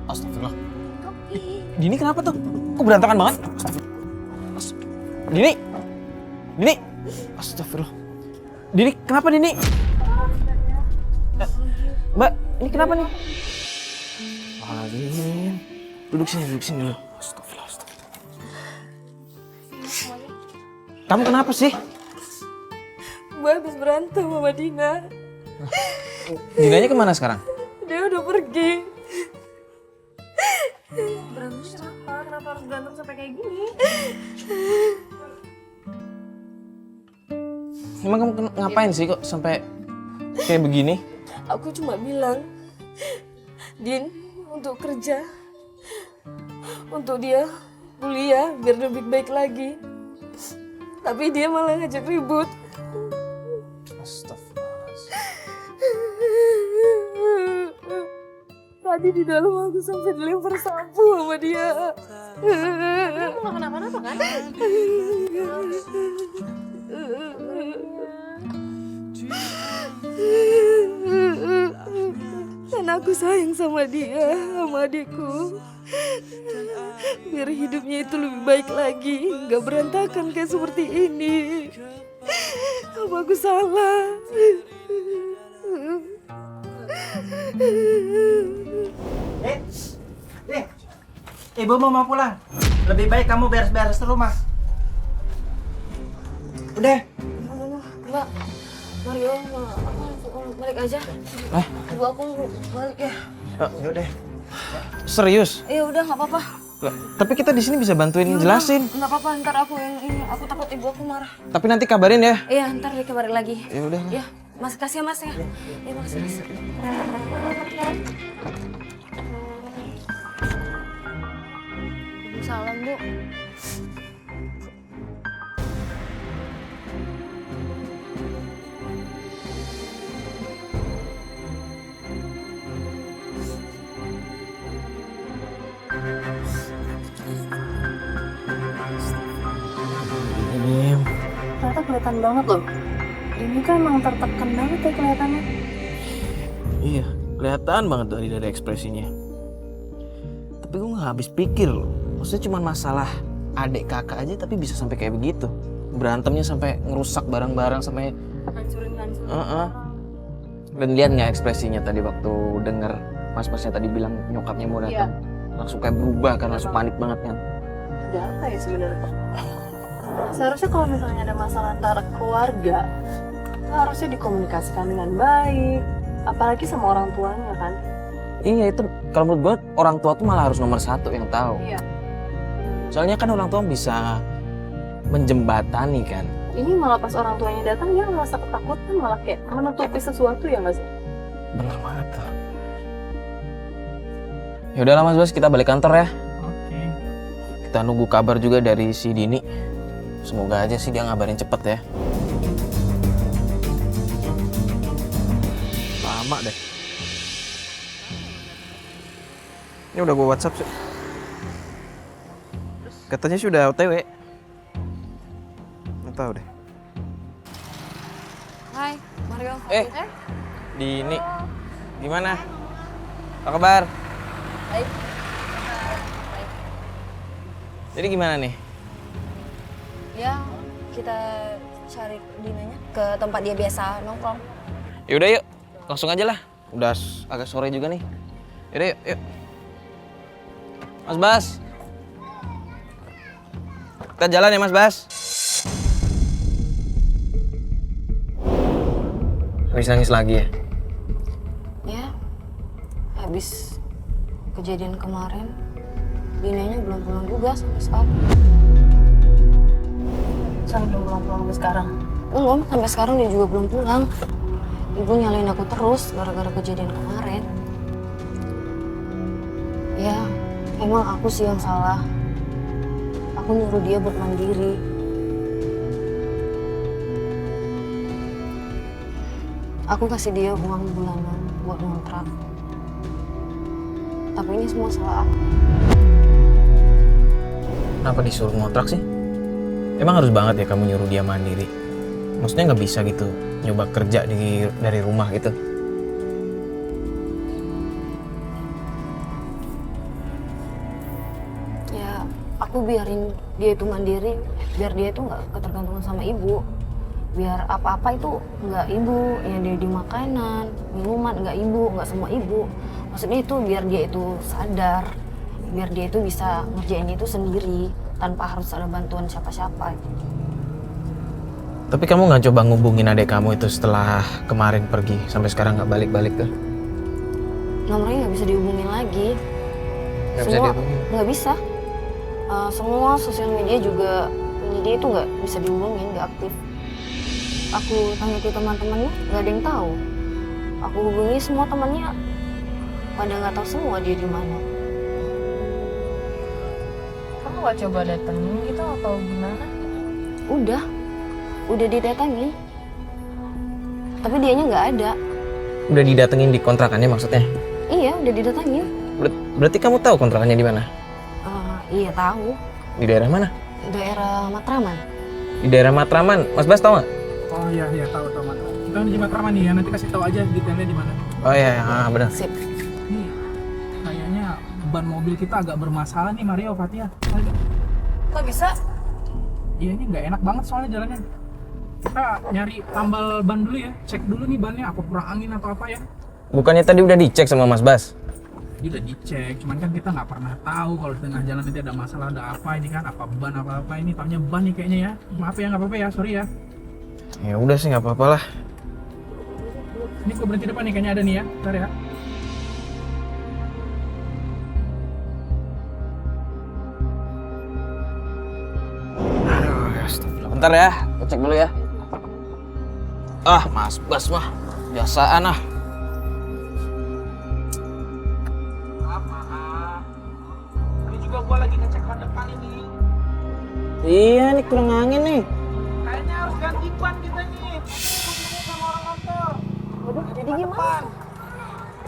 Astagfirullah. Dini kenapa tuh? Kok berantakan banget? Dini? Dini? Astagfirullah. Dini, kenapa Dini? Mbak, ini kenapa nih? Alin. Duduk sini dulu. Astagfirullah. Kamu kenapa sih? Gue habis berantem sama Dina. Dinanya kemana sekarang? Dia udah pergi. Berantem kenapa? Kenapa harus berantem sampai kayak gini? Emang kamu ngapain sih kok sampai kayak begini? Aku cuma bilang, Din, untuk kerja, untuk dia kuliah biar lebih baik lagi. Tapi dia malah ngajak ribut. Tadi di dalam aku sampai dilempar sapu sama dia. Kamu gak kenapa-napa kan? Dan aku sayang sama dia, sama adikku. Biar hidupnya itu lebih baik lagi, gak berantakan kayak seperti ini. Apa aku salah? Ibu mau pulang. Lebih baik kamu beres-beres rumah. Udah. Mbak, Mario, balik aja. Ibu aku balik ya. Ya udah. Serius? Ya udah nggak apa-apa. Tapi kita di sini bisa bantuin jelasin. Nggak apa-apa, ntar aku yang ini. Aku takut ibu aku marah. Tapi nanti kabarin ya. Iya, ntar dikabarin lagi. Ya udah. Ya, mas kasih ya mas ya. Ya makasih mas. Salam bu. Ternyata kelihatan banget loh. Ini kan emang tertekan banget ya kelihatannya. Iya, kelihatan banget dari ekspresinya. Tapi gue nggak habis pikir loh. Maksudnya cuma masalah adik kakak aja tapi bisa sampai kayak begitu. Berantemnya sampai ngerusak barang-barang sampai Hancurin. Dan lihat nggak ekspresinya tadi waktu denger mas-masnya tadi bilang nyokapnya mau datang. Langsung kayak berubah kan, langsung panik banget kan. Ada apa ya sebenarnya? Seharusnya kalau misalnya ada masalah antara keluarga, harusnya dikomunikasikan dengan baik. Apalagi sama orang tuanya kan. Iya itu kalau menurut gue orang tua tuh malah harus nomor satu yang tahu. Iya. Soalnya kan orang tua bisa menjembatani kan. Ini malah pas orang tuanya datang dia merasa ketakutan, malah kayak menutupi sesuatu ya nggak sih? Bener banget tuh. Ya udahlah Mas Bas, kita balik kantor ya. Oke. Kita nunggu kabar juga dari si Dini. Semoga aja sih dia ngabarin cepet ya. Lama deh. Ini udah gue WhatsApp sih. Katanya sih udah OTW. Nggak tahu deh. Hai, Mario. Dini. Gimana? Apa kabar? Baik. Jadi gimana nih? Ya, kita cari Dinanya ke tempat dia biasa nongkrong. Yaudah yuk, langsung aja lah. Udah agak sore juga nih. Yaudah yuk. Mas Bas. Kita jalan ya Mas Bas. Habis nangis lagi ya? Ya, habis kejadian kemarin, Dinanya belum pulang juga sampai sekarang. Sampai belum pulang-pulang sampai sekarang. Belum, sampai sekarang dia juga belum pulang. Ibu nyalain aku terus gara-gara kejadian kemarin. Ya, emang aku sih yang salah. Aku nyuruh dia buat mandiri. Aku kasih dia uang bulanan buat ngontrak. Tapi ini semua salah aku. Kenapa disuruh ngontrak sih? Emang harus banget ya kamu nyuruh dia mandiri? Maksudnya nggak bisa gitu, nyoba kerja dari rumah gitu? aku biarin dia itu mandiri, biar dia itu nggak ketergantungan sama ibu. Biar apa-apa itu nggak ibu, yang dia di makanan, minuman nggak ibu, nggak semua ibu. Maksudnya itu biar dia itu sadar, biar dia itu bisa ngerjain itu sendiri tanpa harus ada bantuan siapa-siapa. Tapi kamu nggak coba ngubungin adik kamu itu setelah kemarin pergi sampai sekarang nggak balik-balik tuh? Nomornya nggak bisa dihubungin lagi. Nggak bisa dihubungin? Nggak bisa. Semua sosial media juga dia itu nggak bisa dihubungin, nggak aktif. Aku tanya ke teman-temannya, nggak ada yang tahu. Aku hubungi semua temannya, pada nggak tahu semua dia di mana. Kamu gak coba datengin gitu atau gimana? Udah didatangi. Tapi dianya nggak ada. Udah didatengin di kontrakannya maksudnya? Iya, udah didatangin. Berarti kamu tahu kontrakannya di mana? Iya tahu. Di daerah mana? Daerah Matraman. Di daerah Matraman. Mas Bas tahu nggak? Oh iya tahu Mas. Kita di Matraman nih ya, nanti kasih tahu aja detailnya di mana. Oh iya, benar. Sip. Nih, kayaknya ban mobil kita agak bermasalah nih Mario, Fatia. Kok bisa? Iya ini nggak enak banget soalnya jalannya. Kita nyari tambal ban dulu ya, cek dulu nih bannya apa kurang angin atau apa ya. Bukannya tadi udah dicek sama Mas Bas? Dia udah dicek, cuman kan kita nggak pernah tahu kalau di tengah jalan nanti ada masalah, ada apa ini kan, apa ban apa ini, taunya ban nih kayaknya ya. Maaf ya, nggak apa-apa ya, sorry ya. Ya udah sih nggak apa-apa lah. Ini gue berhenti depan nih, kayaknya ada nih ya, bentar ya. Aduh, bentar ya, gue cek dulu ya. Mas Bas mah biasaan ah. Maaf. Ini juga gue lagi ngecek ban depan ini. Iya nih kurang angin nih. Kayaknya harus ganti ban kita nih. Ketemu sama orang kantor. Waduh, jadi gimana?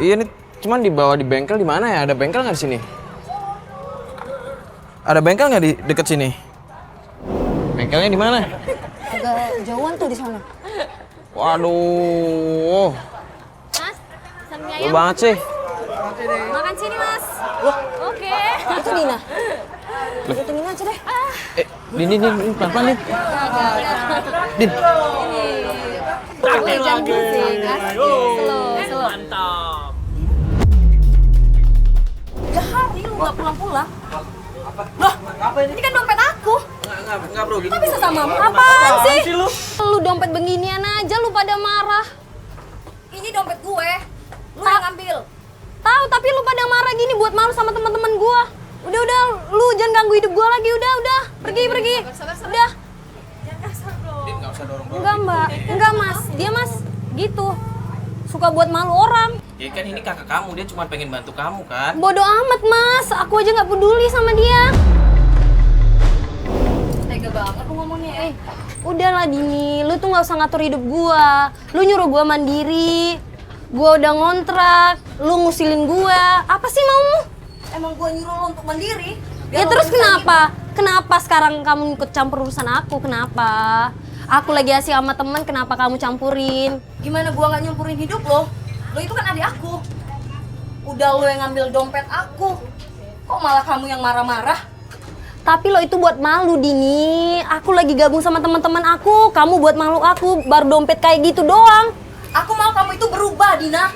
Iya nih, cuman dibawa di bengkel di mana ya? Ada bengkel nggak di sini? Ada bengkel nggak di deket sini? Bengkelnya di mana? Agak jauhan tuh di sana. Waduh, Mas, pesan mie lu ayam. banget sih. Makan sini, Mas. Oke. Itu Dina. Hitungin aja deh. Din, pelan-pelan Din. Din, Gue jangan sih, slow. Mantap. 3 hari lu gak pulang-pulang. Loh, ini kan dompet aku. Enggak bro, Kok bisa sama? Apaan sih? Lu dompet beginian aja lu pada marah. Ini dompet gue. Lu yang ambil. Tahu, tapi lu pada marah gini buat malu sama teman-teman gua. Udah, lu jangan ganggu hidup gua lagi. Udah. Pergi. Udah. Enggak usah dorong. Enggak, Mbak. Enggak, Mas. Dia, Mas, gitu. Suka buat malu orang. Ya kan ini kakak kamu, dia cuma pengen bantu kamu kan. Bodoh amat, Mas. Aku aja nggak peduli sama dia. Tega banget lu ngomongnya ya. Udahlah, Dini. Lu tuh nggak usah ngatur hidup gua. Lu nyuruh gua mandiri. Gua udah ngontrak. Lu ngusilin gua. Apa sih maumu? Emang gua nyuruh lo untuk mandiri? Ya terus kenapa? Kenapa sekarang kamu ikut campur urusan aku? Kenapa? Aku lagi asik sama temen, kenapa kamu campurin? Gimana gua nggak nyampurin hidup lo? Lo itu kan adik aku. Udah lo yang ngambil dompet aku. Kok malah kamu yang marah-marah? Tapi lo itu buat malu, Dini. Aku lagi gabung sama teman-teman aku. Kamu buat malu aku, baru dompet kayak gitu doang. Aku mau kamu itu berubah, Dina.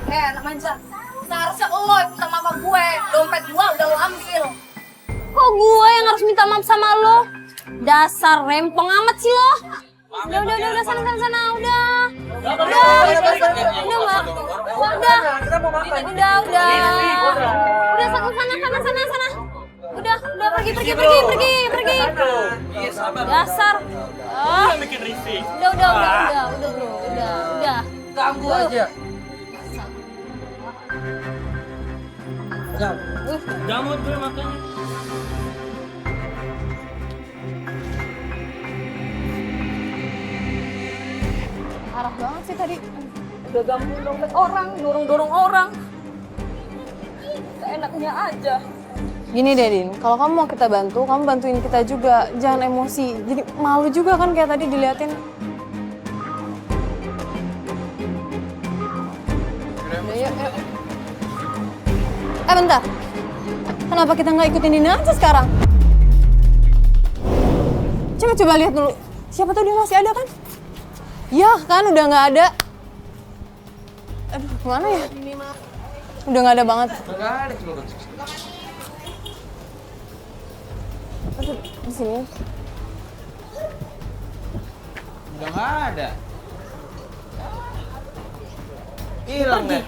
Anak manja. Seharusnya lo yang minta maaf sama gue. Dompet gua udah lo ambil. Kok gue yang harus minta maaf sama lo? Dasar rempong amat sih lo. Udah, sana, udah. Udah, Mbak. Udah, sana. Udah, pergi. Dasar. Udah, bro. Udah. Ganggu aja. Gamut gue makanya. Parah banget sih tadi. Udah ganggu dompet orang, dorong orang. Seenaknya aja. Gini deh Din, kalau kamu mau kita bantu, kamu bantuin kita juga. Jangan emosi, jadi malu juga kan kayak tadi diliatin. Udah, yuk. bentar. Kenapa kita nggak ikutin Dina aja sekarang? Coba lihat dulu. Siapa tahu dia masih ada kan? Ya kan, udah nggak ada. Aduh, kemana ya? Udah nggak ada banget. Aduh, di sini. Udah nggak ada. Hilang deh.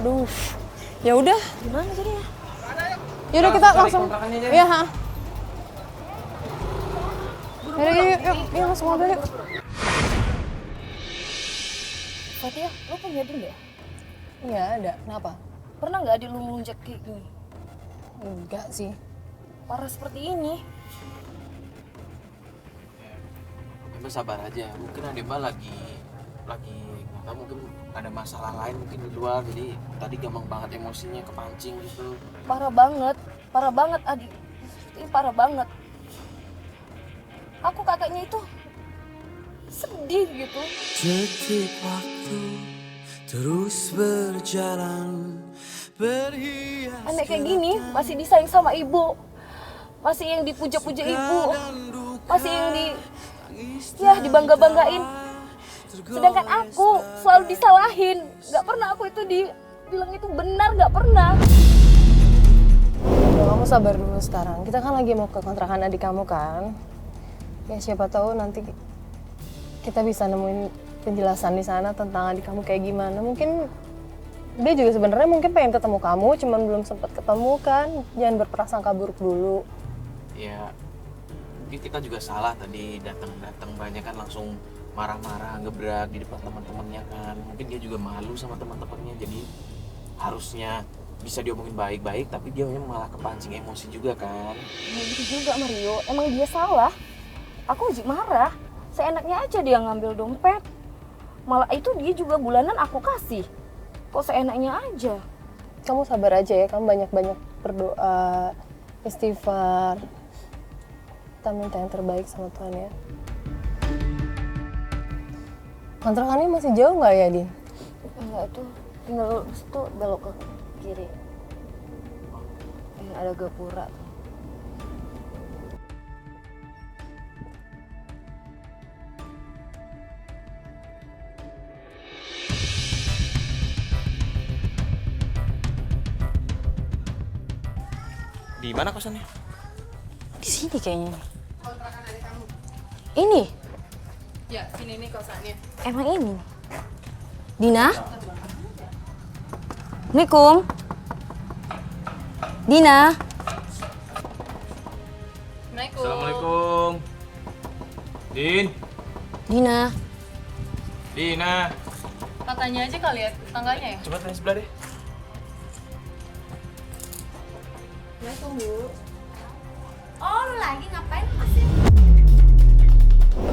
Aduh. Ya udah. Gimana jadinya? Ya udah kita langsung. Iya, ha. Yaudah, yuk, langsung mobil yuk. Fatia, lo punya adik nggak? Iya, ada. Kenapa? Pernah nggak adik lo melunjak kayak gini? Enggak sih. Parah seperti ini. Mbak sabar aja, mungkin ada Mbak lagi nggak tahu, mungkin ada masalah lain mungkin di luar, jadi tadi gampang banget emosinya kepancing gitu. Parah banget adik. Ini parah banget. Aku kakaknya itu sedih gitu. Detik waktu terus berjalan, berhias. Anak kayak gini masih disayang sama ibu, masih yang dipuja-puja ibu, masih yang dibangga-banggain. Sedangkan aku selalu disalahin. Gak pernah aku itu dibilang itu benar, gak pernah. Ya, kamu sabar dulu sekarang. Kita kan lagi mau ke kontrakan adik kamu kan. Ya siapa tahu nanti kita bisa nemuin penjelasan di sana tentang adik kamu kayak gimana. Mungkin dia juga sebenarnya mungkin pengen ketemu kamu, cuman belum sempat ketemu kan. Jangan berprasangka buruk dulu. Ya mungkin kita juga salah tadi datang banyak kan langsung marah-marah, ngebrak di depan teman-temannya kan. Mungkin dia juga malu sama teman-temannya, jadi harusnya bisa diomongin baik-baik, tapi dia malah kepancing emosi juga kan. Ya gitu juga Mario, emang dia salah. Aku aja marah, seenaknya aja dia ngambil dompet. Malah itu dia juga bulanan aku kasih. Kok seenaknya aja? Kamu sabar aja ya, kamu banyak-banyak berdoa, istighfar. Kita minta yang terbaik sama Tuhan ya. Kontrakannya masih jauh nggak ya, Din? Enggak, tuh tinggal situ belok ke kiri. Ada gapura. Di mana kosannya? Di sini kayaknya. Ini? Ya, sini nih kosannya. Emang ini? Dina? Assalamualaikum. Dina? Assalamualaikum. Din. Dina? Dina. Katanya aja kali ya, tangganya ya? Coba tanya sebelah deh. Ya, tunggu. Oh, lu lagi ngapain masih?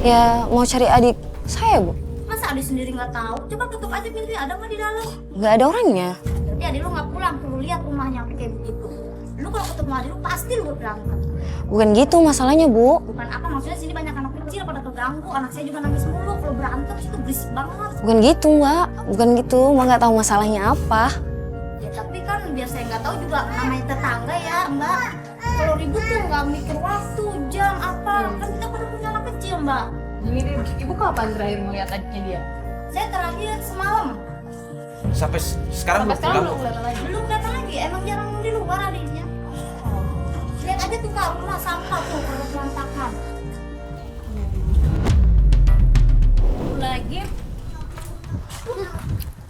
Ya, mau cari adik saya, Bu. Masa adik sendiri nggak tahu? Coba tutup aja pintunya, ada nggak di dalam? Nggak ada orangnya. Berarti adik lu nggak pulang, lu lihat rumahnya kayak begitu. Lu kalau ketemu adik lu pasti lu berangkat. Bukan gitu masalahnya, Bu. Bukan apa, maksudnya sini banyak anak kecil pada keganggu, anak saya juga nangis mulu. Kalau berantem itu berisik banget. Bukan gitu, Mbak. Bukan gitu. Mbak nggak tahu masalahnya apa. Ya tapi kan biar saya nggak tahu juga namanya tetangga ya, Mbak. Kalau ribut tuh nggak mikir waktu, jam apa. Kan kita pada punya anak kecil, Mbak. Ini deh, Ibu kapan terakhir melihat adiknya dia? Saya terakhir semalam. Sampai sekarang belum pulang. Belum datang lagi, emang jarang di luar adiknya. Lihat aja tuh Kak, rumah sampah tuh pada berantakan. Lagi.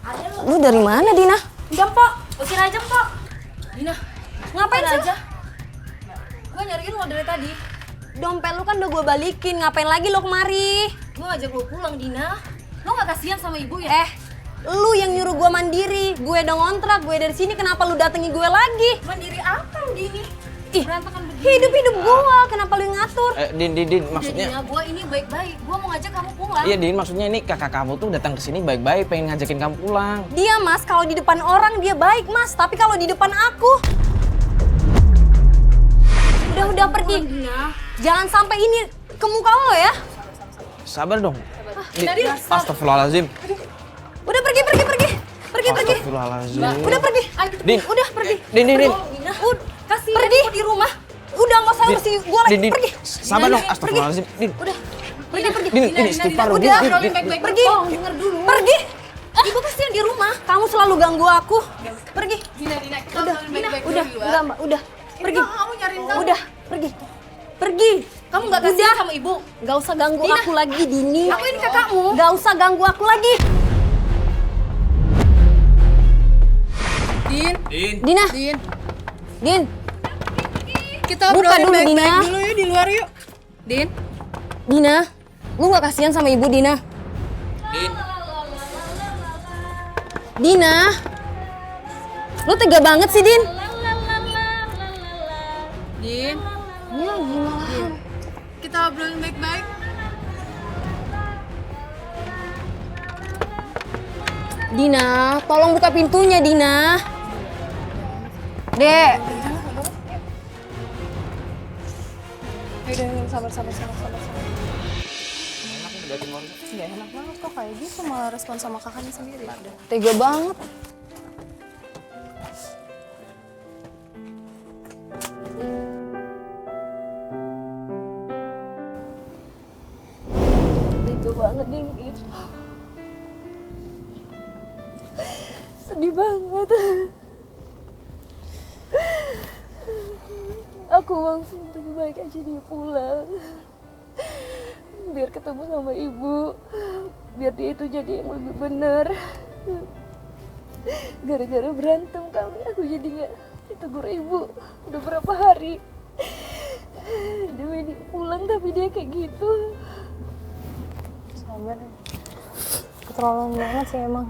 Ada lu. Lu dari mana, Dina? Jempok, usir aja Mpok. Dina, ngapain sih? Aja. Gue nyariin lo dari tadi. Dompet lu kan udah gue balikin. Ngapain lagi lo kemari? Gue ngajak lo pulang, Dina. Lo gak kasihan sama ibu ya? Lu yang nyuruh gue mandiri. Gue udah ngontrak, gue dari sini. Kenapa lu datangi gue lagi? Mandiri apa lu, Dini? Ih, Berantakan begini. hidup gue. Kenapa lu yang ngatur? Din, maksudnya. Dina, gue ini baik-baik. Gue mau ngajak kamu pulang. Iya, Din, maksudnya ini kakak kamu tuh datang ke sini baik-baik, pengen ngajakin kamu pulang. Dia, Mas, kalau di depan orang dia baik, Mas. Tapi kalau di depan aku... Udah pergi. Jangan sampai ini ke muka lo ya. Sabar dong. Astagfirullahaladzim. Udah pergi. Astagfirullahaladzim. Udah pergi. Din. Udah pergi. Din. Kasih pergi di rumah. Udah nggak usah ngurusin gue lagi. Din. Pergi. Sabar dong, astagfirullahaladzim. Din. Udah. Pergi. Din, istighfar dong. Udah. Din. Pergi. Denger dulu. Pergi. Ibu kasihan di rumah. Kamu selalu ganggu aku. Pergi. Dina, Udah. Enggak, Mbak. Udah. Pergi. Kamu nyariin kamu. Udah. Pergi. Kamu nggak kasihan sama ibu? Gak usah ganggu aku lagi, Dini. Aku ini kakakmu. Gak usah ganggu aku lagi. Dina. Din. Kita Buka obrolin dulu, baik-baik Dina. dulu yuk di luar yuk. Din. Dina, lu gak kasihan sama ibu, Dina? Dina. Lu tega banget sih, Din. Din. Ya gimana? Kita obrolin baik-baik. Dina, tolong buka pintunya, Dina. Dek. Udah, sabar. Gak enak banget kok kayak gitu, malah respon sama kakaknya sendiri. Tega banget. Tega banget, Din. Sedih banget. Aku langsung lebih baik aja dia pulang. Biar ketemu sama ibu. Biar dia itu jadi yang lebih benar. Gara-gara berantem kami, aku jadi gak ditegur ibu. Udah berapa hari. Demi dia pulang tapi dia kayak gitu. Sabar. Keterlaluan banget sih emang.